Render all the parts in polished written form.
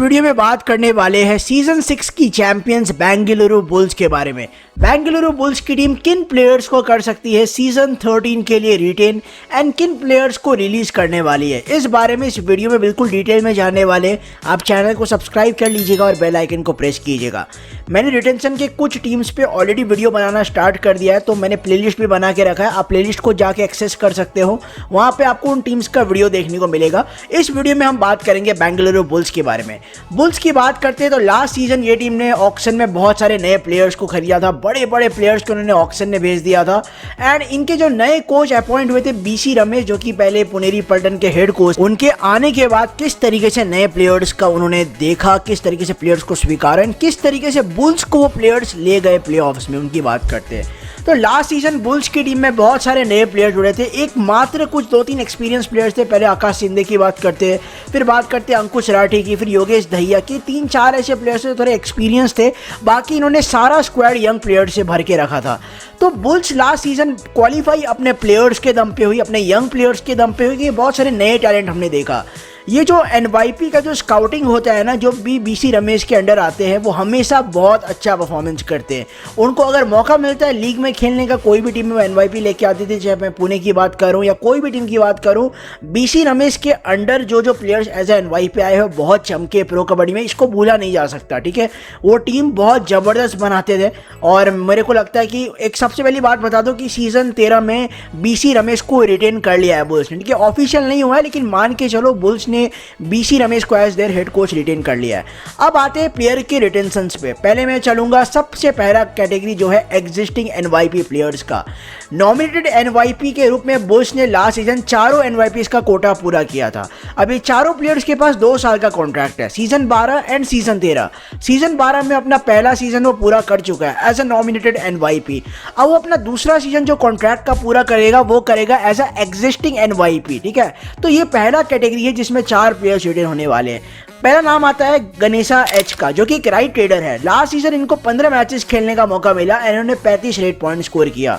Video में बात करने वाले हैं सीजन 6 की चैंपियंस बेंगलुरु बुल्स के बारे में। बेंगलुरु बुल्स की टीम किन प्लेयर्स को कर सकती है सीजन 13 के लिए रिटेन एंड किन प्लेयर्स को रिलीज करने वाली है, इस बारे में इस वीडियो में बिल्कुल डिटेल में जानने वाले। आप चैनल को सब्सक्राइब कर लीजिएगा और बेल आइकन को प्रेस कीजिएगा। मैंने रिटेंशन के कुछ टीम्स पे ऑलरेडी वीडियो बनाना स्टार्ट कर दिया है, तो मैंने प्लेलिस्ट भी बना के रखा है। आप प्लेलिस्ट को जाके एक्सेस कर सकते हो, वहाँ पे आपको उन टीम्स का वीडियो देखने को मिलेगा। इस वीडियो में हम बात करेंगे बेंगलुरु बुल्स के बारे में। बुल्स की बात करते हैं तो लास्ट सीजन ये टीम ने ऑक्शन में बहुत सारे नए प्लेयर्स को खरीदा था, बड़े बड़े प्लेयर्स को उन्होंने ऑक्शन में भेज दिया था। एंड इनके जो नए कोच अपॉइंट हुए थे बीसी रमेश, जो कि पहले पुनेरी पल्टन के हेड कोच, उनके आने के बाद किस तरीके से नए प्लेयर्स का उन्होंने देखा, किस तरीके से प्लेयर्स को स्वीकारा, किस तरीके से बुल्स को वो प्लेयर्स ले गए प्लेऑफ्स में, उनकी बात करते हैं। तो लास्ट सीजन बुल्स की टीम में बहुत सारे नए प्लेयर जुड़े थे, एक मात्र कुछ 2-3 एक्सपीरियंस प्लेयर्स थे। पहले आकाश शिंदे की बात करते हैं, फिर बात करते हैं अंकुश राठी की, फिर योगेश दहिया की, 3-4 ऐसे प्लेयर्स थे थोड़े एक्सपीरियंस थे। बाकी इन्होंने सारा स्क्वाड यंग प्लेयर से भर के रखा था। तो बुल्स लास्ट सीजन क्वालिफाई अपने प्लेयर्स के दम पे हुई, अपने यंग प्लेयर्स के दम पे हुई कि बहुत सारे नए टैलेंट हमने देखा। ये जो एनवाईपी का जो स्काउटिंग होता है ना, जो भी बीसी रमेश के अंडर आते हैं, वो हमेशा बहुत अच्छा परफॉर्मेंस करते हैं। उनको अगर मौका मिलता है लीग में खेलने का, कोई भी टीम में एनवाईपी लेके आती थी, चाहे मैं पुणे की बात करूं या कोई भी टीम की बात करूं, बीसी रमेश के अंडर जो जो प्लेयर्स एज ए एनवाईपी आए हैं बहुत चमके प्रो कबड्डी में, इसको भूला नहीं जा सकता। ठीक है, वो टीम बहुत ज़बरदस्त बनाते थे। और मेरे को लगता है कि एक सबसे पहली बात बता दो कि सीजन 13 में बीसी रमेश को रिटेन कर लिया है बुल्स ने। ठीक है, ऑफिशियल नहीं हुआ है, लेकिन मान के चलो बुल्स ने बीसी रमेश को as their head coach retain कर लिया है। अब आते हैं प्लेयर के रिटेंशंस पे। पहले मैं चलूंगा सबसे पहला कैटेगरी जो है एग्जिस्टिंग एनवाईपी प्लेयर्स का। नॉमिनेटेड एनवाईपी के रूप में बुल्स ने लास्ट सीजन चारों एनवाईपीज का कोटा पूरा किया था। अब ये चारों प्लेयर्स के पास 2 साल का कॉन्ट्रैक्ट है, सीजन 12 एंड सीजन 13। सीजन 12 में अपना पहला सीजन वो पूरा कर चुका है एज अ नॉमिनेटेड एनवाईपी। अब वो अपना दूसरा सीजन जो कॉन्ट्रैक्ट का पूरा करेगा वो करेगा एज अ एग्जिस्टिंग एनवाईपी। ठीक है, तो ये पहला कैटेगरी है जिसमें 4 प्लेयर्स रिटेन होने वाले हैं। पहला नाम आता है गणेशा एच का, जो कि एक राइट ट्रेडर है। लास्ट सीजन इनको 15 मैचेस खेलने का मौका मिला, इन्होंने 35 रेट पॉइंट स्कोर किया।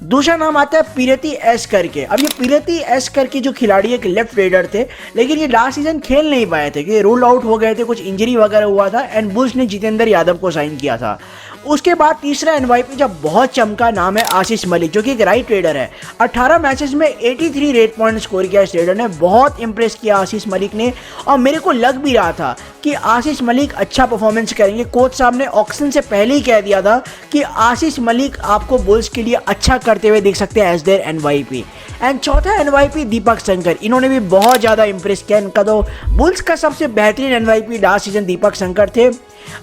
दूसरा नाम आता है पीरती एस करके। अब ये पीरती एस करके जो खिलाड़ी एक लेफ्ट रेडर थे, लेकिन ये लास्ट सीजन खेल नहीं पाए थे क्योंकि रूल आउट हो गए थे, कुछ इंजरी वगैरह हुआ था, एंड बुल्स ने जितेंद्र यादव को साइन किया था। उसके बाद तीसरा एनवाईपी जब बहुत चमका, नाम है आशीष मलिक, जो कि एक राइट रेडर है। 18 मैचेस में 83 रेट पॉइंट स्कोर किया इस रेडर ने, बहुत इंप्रेस किया आशीष मलिक ने। और मेरे को लग भी रहा था कि आशीष मलिक अच्छा परफॉर्मेंस करेंगे। कोच साहब ने ऑक्शन से पहले ही कह दिया था कि आशीष मलिक आपको बुल्स के लिए अच्छा करते हुए देख सकते हैं एज देयर एनवाईपी। एंड चौथा एनवाईपी दीपक शंकर, इन्होंने भी बहुत ज़्यादा इंप्रेस किया। इनका तो बुल्स का सबसे बेहतरीन एनवाईपी लास्ट सीजन दीपक शंकर थे।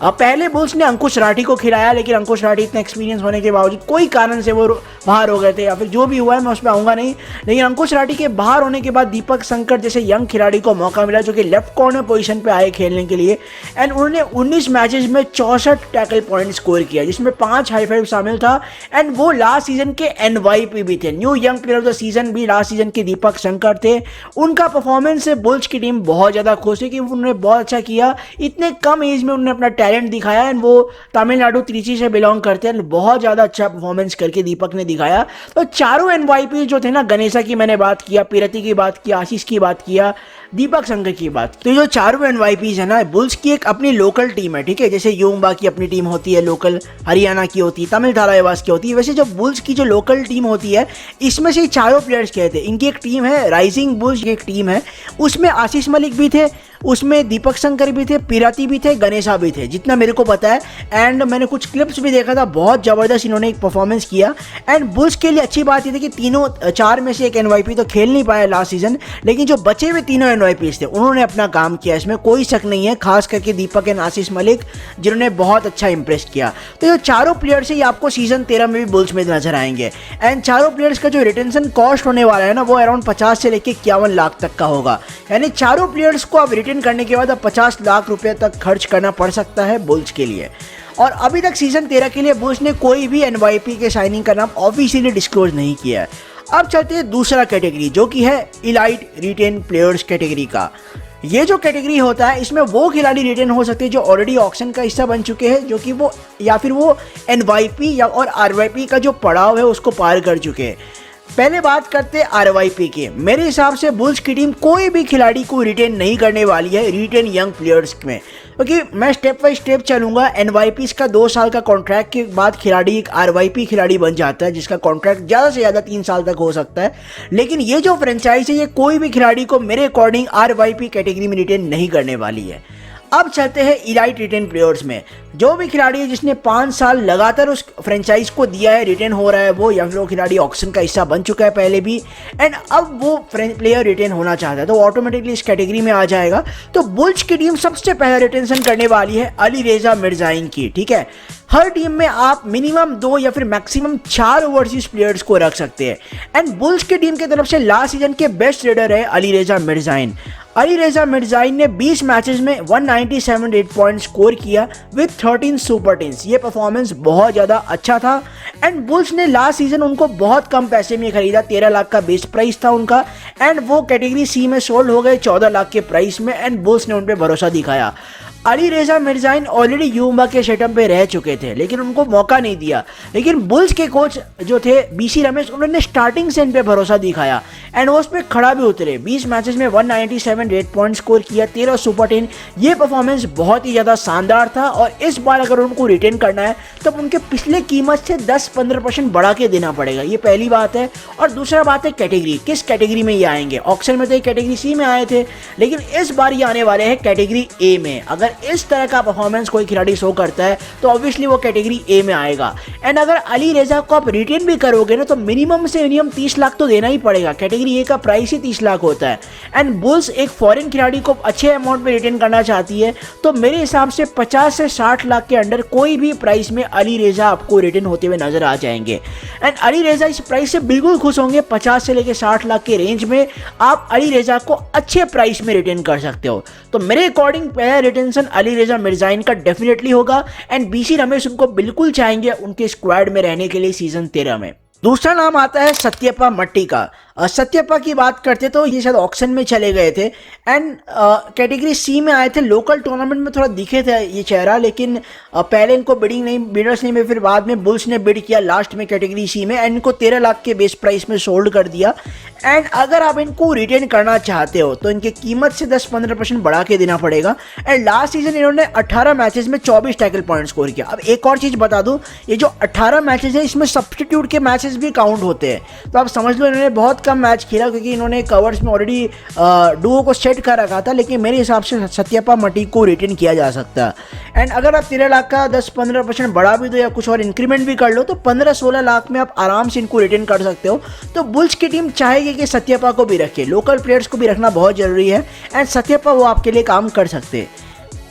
पहले बुल्स ने अंकुश राठी को खिलाया, लेकिन अंकुश राठी इतना एक्सपीरियंस होने के बावजूद कोई कारण से वो बाहर हो गए थे, या फिर जो भी हुआ है मैं उस पर आऊँगा नहीं। लेकिन अंकुश राठी के बाहर होने के बाद दीपक शंकर जैसे यंग खिलाड़ी को मौका मिला, जो कि लेफ्ट कॉर्नर पोजीशन पे आए खेलने के लिए। एंड उन्होंने 19 मैचेस में 64 टैकल पॉइंट स्कोर किया, जिसमें 5 हाई फाइव शामिल था। एंड वो लास्ट सीजन के एनवाईपी भी थे। New young player of the season भी लास्ट सीजन के दीपक शंकर थे। उनका परफॉर्मेंस से बुल्स की टीम बहुत ज़्यादा खुश है कि उन्होंने बहुत अच्छा किया। इतने कम एज में उन्होंने अपना टैलेंट दिखाया। एंड वो तमिलनाडु त्रिची से बिलोंग करते हैं, बहुत ज़्यादा अच्छा परफॉर्मेंस करके दीपक ने दिखाया। तो चारों एनवाईपी जो थे ना, गणेशा की मैंने बात किया, पीरती की बात किया, आशीष की बात किया, दीपक शंकर की बात की। तो जो चारों एनवाईपीज है ना, बुल्स की एक अपनी लोकल टीम है। ठीक है, जैसे योंबा की अपनी टीम होती है लोकल, हरियाणा की होती है, तमिल धारावास की होती है, वैसे जो बुल्स की जो लोकल टीम होती है, इसमें से चारों प्लेयर्स कहते हैं। इनकी एक टीम है राइजिंग बुल्स, की एक टीम है, उसमें आशीष मलिक भी थे, उसमें दीपक शंकर भी थे, पीरती भी थे, गणेशा भी थे, जितना मेरे को पता है। एंड मैंने कुछ क्लिप्स भी देखा था, बहुत ज़बरदस्त इन्होंने एक परफॉर्मेंस किया। एंड बुल्स के लिए अच्छी बात ये थी कि तीनों 4 में से एक एनवाईपी तो खेल नहीं पाया लास्ट सीजन, लेकिन जो बचे हुए तीनों एनवाईपीज थे उन्होंने अपना काम किया, इसमें कोई शक नहीं है। खास करके दीपक एंड आशीष मलिक, जिन्होंने बहुत अच्छा इंप्रेस किया। तो जो चारों प्लेयर्स है ये आपको सीजन 13 में भी बुल्स में नजर आएंगे। एंड चारों प्लेयर्स का जो रिटेंशन कॉस्ट होने वाला है ना, वो अराउंड 50 से लेकर 51 लाख तक का होगा। यानी चारों प्लेयर्स को अब रिटेन करने के बाद अब 50 लाख रुपए तक खर्च करना पड़ सकता है बुल्स के लिए। और अभी तक सीजन 13 के लिए बुल्स ने कोई भी एनवाईपी के साइनिंग का नाम ऑफिशियली डिस्क्लोज नहीं किया है। अब चलते हैं दूसरा कैटेगरी, जो कि है इलाइट रिटेन प्लेयर्स कैटेगरी का। ये जो कैटेगरी होता है, इसमें वो खिलाड़ी रिटेन हो सकते हैं जो ऑलरेडी ऑक्शन का हिस्सा बन चुके हैं, जो कि वो या फिर वो एनवाईपी या और आरवाईपी का जो पड़ाव है उसको पार कर चुके हैं। पहले बात करते हैं RYP की। मेरे हिसाब से बुल्स की टीम कोई भी खिलाड़ी को रिटेन नहीं करने वाली है रिटेन यंग प्लेयर्स में, क्योंकि मैं स्टेप बाय स्टेप चलूंगा। NYPs का 2 साल का कॉन्ट्रैक्ट के बाद खिलाड़ी एक RYP खिलाड़ी बन जाता है, जिसका कॉन्ट्रैक्ट ज़्यादा से ज़्यादा 3 साल तक हो सकता है। लेकिन ये जो फ्रेंचाइज है ये कोई भी खिलाड़ी को मेरे अकॉर्डिंग RYP कैटेगरी में रिटेन नहीं करने वाली है। अब चलते हैं इलाइट रिटेन प्लेयर्स में। जो भी खिलाड़ी है जिसने 5 साल लगातार उस फ्रेंचाइज को दिया है, रिटेन हो रहा है वो, या फिर वो खिलाड़ी ऑक्शन का हिस्सा बन चुका है पहले भी, एंड अब वो प्लेयर रिटेन होना चाहता है, तो ऑटोमेटिकली इस कैटेगरी में आ जाएगा। तो बुल्स की टीम सबसे पहले रिटेंशन करने वाली है अलीरेजा मिर्जाइन की, ठीक है। हर टीम में आप मिनिमम 2 या फिर मैक्सिमम 4 ओवरसीज प्लेयर्स को रख सकते हैं। एंड बुल्स की टीम की तरफ से लास्ट सीजन के बेस्ट रेडर है अलीरेजा मिर्जाइन। अलीरेजा मिर्जाइन ने 20 मैचेस में 197 पॉइंट स्कोर किया विद 13 सुपर टेंस। ये परफॉर्मेंस बहुत ज़्यादा अच्छा था। एंड बुल्स ने लास्ट सीजन उनको बहुत कम पैसे में खरीदा, 13 लाख का बेस प्राइस था उनका, एंड वो कैटेगरी सी में सोल्ड हो गए 14 लाख के प्राइस में, एंड बुल्स ने उन पर भरोसा दिखाया। अलीरेजा मिर्जाइन ऑलरेडी यूमा के सेटअप पे रह चुके थे लेकिन उनको मौका नहीं दिया। लेकिन बुल्स के कोच जो थे BC रमेश, उन्होंने स्टार्टिंग से इन पे भरोसा दिखाया एंड वो उस पर खड़ा भी उतरे। 20 मैचेस में 197 रेट पॉइंट स्कोर किया, 13 सुपर 10। ये परफॉर्मेंस बहुत ही ज़्यादा शानदार था और इस बार अगर उनको रिटेन करना है तो उनके पिछले कीमत से 10-15% बढ़ा के देना पड़ेगा, ये पहली बात है। और दूसरा बात है कैटेगरी, किस कैटेगरी में ये आएंगे। ऑक्शन में तो ये कैटेगरी सी में आए थे, लेकिन इस बार ये आने वाले हैं कैटेगरी ए में। अगर इस तरह का परफॉर्मेंस कोई खिलाड़ी शो करता है तो ऑब्वियसली वो कैटेगरी ए में आएगा। एंड अगर अलीरेजा को आप रिटेन भी करोगे ना तो मिनिमम से मिनिमम 30 लाख तो देना ही पड़ेगा। कैटेगरी ए का प्राइस ही 30 लाख होता है। एंड बुल्स एक फॉरेन खिलाड़ी को अच्छे अमाउंट में रिटेन करना चाहती है, तो मेरे हिसाब से 50 से 60 लाख के अंडर कोई भी प्राइस में अलीरेजा आपको रिटेन होते हुए नजर आ जाएंगे। एंड अलीरेजा इस प्राइस से बिल्कुल खुश होंगे। 50 से लेकर 60 लाख के रेंज में आप अलीरेजा को अच्छे प्राइस में रिटेन कर सकते हो। तो मेरे अकॉर्डिंग पहला रिटेंशन अलीरेजा मिर्जाइन का डेफिनेटली होगा एंड BC रमेश उनको बिल्कुल चाहेंगे उनके स्क्वाड में रहने के लिए सीजन 13 में। दूसरा नाम आता है सत्यप्पा मट्टी का। सत्यप्पा की बात करते तो ये शायद ऑक्शन में चले गए थे एंड कैटेगरी सी में आए थे। लोकल टूर्नामेंट में थोड़ा दिखे थे ये चेहरा, लेकिन पहले इनको बिडर्स नहीं में, फिर बाद में बुल्स ने बिड किया लास्ट में कैटेगरी सी में एंड इनको 13 लाख के बेस प्राइस में सोल्ड कर दिया। एंड अगर आप इनको रिटेन करना चाहते हो तो इनकी कीमत से 10-15% बढ़ा के देना पड़ेगा। एंड लास्ट सीजन इन्होंने 18 मैचेस में 24 टैकल पॉइंट स्कोर किया। अब एक और चीज़ बता दूं, ये जो 18 मैचेस है इसमें सब्स्टिट्यूट के मैचेस भी काउंट होते हैं, तो आप समझ लो इन्होंने बहुत कम मैच खेला क्योंकि इन्होंने कवर्स में ऑलरेडी डुओ को सेट कर रखा था। लेकिन मेरे हिसाब से सत्यप्पा मट्टी को रिटेन किया जा सकता है। एंड अगर आप 13 लाख का 10-15% बढ़ा भी दो या कुछ और इंक्रीमेंट भी कर लो तो 15-16 लाख में आप आराम से इनको रिटेन कर सकते हो। तो बुल्स की टीम चाहेगी कि सत्यप्पा को भी रखे, लोकल प्लेयर्स को भी रखना बहुत जरूरी है एंड सत्यप्पा वो आपके लिए काम कर सकते हैं।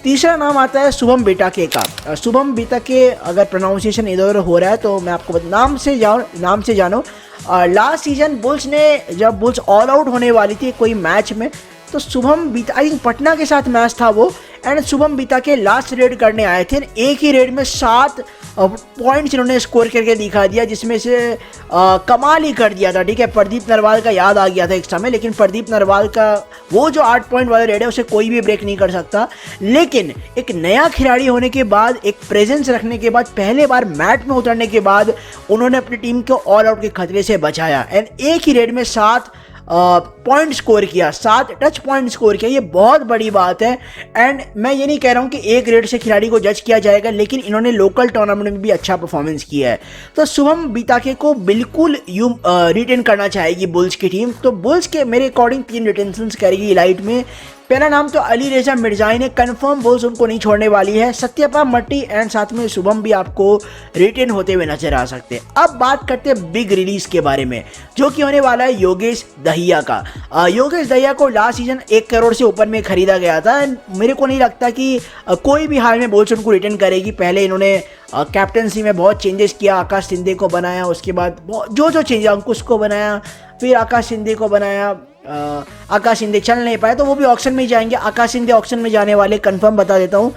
तीसरा नाम आता है शुभम बिटाके का। शुभम बिटाके, अगर प्रोनाउंसिएशन इधर उधर हो रहा है तो मैं आपको नाम से जानो। लास्ट सीजन बुल्स ने, जब बुल्स ऑल आउट होने वाली थी कोई मैच में, तो शुभम बीता, आई थिंक पटना के साथ मैच था वो, एंड शुभम बिटाके लास्ट रेड करने आए थे। एक ही रेड में 7 पॉइंट्स इन्होंने स्कोर करके दिखा दिया, जिसमें से कमाल ही कर दिया था। ठीक है, प्रदीप नरवाल का याद आ गया था एक समय, लेकिन प्रदीप नरवाल का वो जो 8 पॉइंट वाला रेड है उसे कोई भी ब्रेक नहीं कर सकता। लेकिन एक नया खिलाड़ी होने के बाद, एक प्रेजेंस रखने के बाद, पहले बार मैच में उतरने के बाद उन्होंने अपनी टीम को ऑल आउट के खतरे से बचाया एंड एक ही रेड में 7 पॉइंट स्कोर किया, 7 टच पॉइंट स्कोर किया। ये बहुत बड़ी बात है। एंड मैं ये नहीं कह रहा हूँ कि एक रेड से खिलाड़ी को जज किया जाएगा, लेकिन इन्होंने लोकल टूर्नामेंट में भी अच्छा परफॉर्मेंस किया है। तो शुभम बिटाके को बिल्कुल रिटेन करना चाहेगी बुल्स की टीम। तो बुल्स के मेरे अकॉर्डिंग 3 रिटेंशंस करेगी इलाइट में। पहला नाम तो अलीरेजा मिर्जाइन है, कंफर्म बुल्स उनको नहीं छोड़ने वाली है। सत्यप्पा मट्टी एंड साथ में शुभम भी आपको रिटेन होते हुए नजर आ सकते हैं। अब बात करते हैं बिग रिलीज के बारे में, जो कि होने वाला है योगेश दहिया का। योगेश दहिया को लास्ट सीजन 1 करोड़ से ऊपर में खरीदा गया था। मेरे को नहीं लगता कि कोई भी हाल में बुल्स उनको रिटेन करेगी। पहले इन्होंने कैप्टनसी में बहुत चेंजेस किया, आकाश शिंदे को बनाया, उसके बाद जो चेंज, अंकुश को बनाया, फिर आकाश शिंदे को बनाया। आकाश शिंदे चल नहीं पाए तो वो भी ऑक्शन में ही जाएंगे। आकाश शिंदे ऑक्शन में जाने वाले, कंफर्म बता देता हूँ।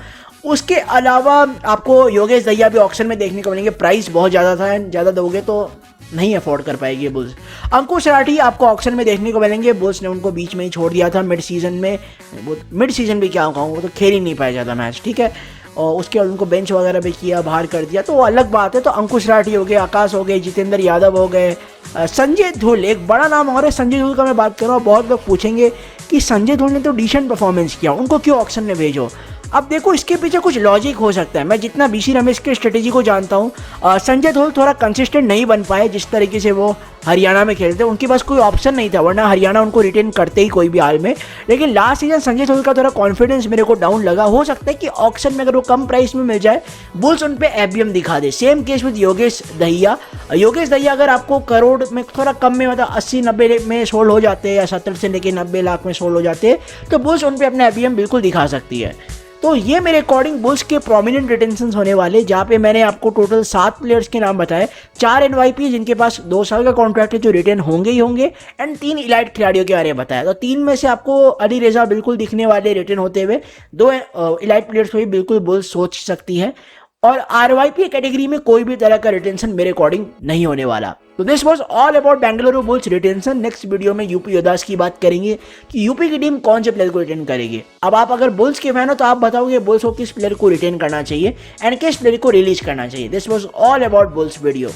उसके अलावा आपको योगेश दहिया भी ऑक्शन में देखने को मिलेंगे। प्राइस बहुत ज़्यादा था एंड ज़्यादा दोगे तो नहीं अफोर्ड कर पाएगी बुल्स। अंकुश राठी आपको ऑक्शन में देखने को मिलेंगे। बुल्स ने उनको बीच में ही छोड़ दिया था मिड सीजन में। मिड सीजन भी क्या कहूँ, वो तो खेल ही नहीं पाया ज़्यादा मैच। ठीक है, और उसके बाद उनको बेंच वगैरह भी किया, बाहर कर दिया, तो वो अलग बात है। तो अंकुश राठी हो गए, आकाश हो गए, जितेंद्र यादव हो गए, संजय धुल एक बड़ा नाम और है। संजय धुल का मैं बात कर रहा हूँ, बहुत लोग पूछेंगे कि संजय धुल ने तो डिसेंट परफॉर्मेंस किया, उनको क्यों ऑक्शन में भेजो। अब देखो इसके पीछे कुछ लॉजिक हो सकता है। मैं जितना बीसी रमेश के स्ट्रेटेजी को जानता हूँ, संजय धोल थोड़ा कंसिस्टेंट नहीं बन पाए जिस तरीके से वो हरियाणा में खेलते, उनके पास कोई ऑप्शन नहीं था, वरना हरियाणा उनको रिटेन करते ही कोई भी हाल में। लेकिन लास्ट सीजन संजय धोल का थोड़ा कॉन्फिडेंस मेरे को डाउन लगा। हो सकता है कि ऑक्शन में अगर वो कम प्राइस में मिल जाए, बुल्स उन पे एफबीएम दिखा दे। Same case with Yogesh Dahiya. Yogesh Dahiya अगर आपको करोड़ में थोड़ा कम में, मतलब 80-90 में सोल्ड हो जाते हैं, या 70 से लेकर 90 लाख में सोल्ड हो जाते हैं, तो बुल्स उन पे अपना एफबीएम बिल्कुल दिखा सकती है। तो ये मेरे अकॉर्डिंग बुल्स के प्रोमिनेंट रिटेंशन होने वाले, जहाँ पे मैंने आपको टोटल 7 प्लेयर्स के नाम बताए। 4 एनवाईपी जिनके पास 2 साल का कॉन्ट्रैक्ट है, जो रिटेन होंगे ही होंगे, एंड 3 इलाइट खिलाड़ियों के बारे में बताया। तो 3 में से आपको अली रेजा बिल्कुल दिखने वाले रिटेन होते हुए, 2 इलाइट प्लेयर्स को भी बिल्कुल बुल्स सोच सकती है, और आरवाईपी कैटेगरी में कोई भी तरह का रिटेंशन मेरे अकॉर्डिंग नहीं होने वाला। तो this was all about Bengaluru bulls retention. Next video में यूपी योद्धास की बात करेंगे कि यूपी की टीम कौन से प्लेयर को रिटेन करेगी। अब आप अगर बुल्स के फैन हो तो आप बताओगे बुल्स को किस प्लेयर को रिटेन करना चाहिए एंड किस प्लेयर को रिलीज करना चाहिए। This was all about bulls video.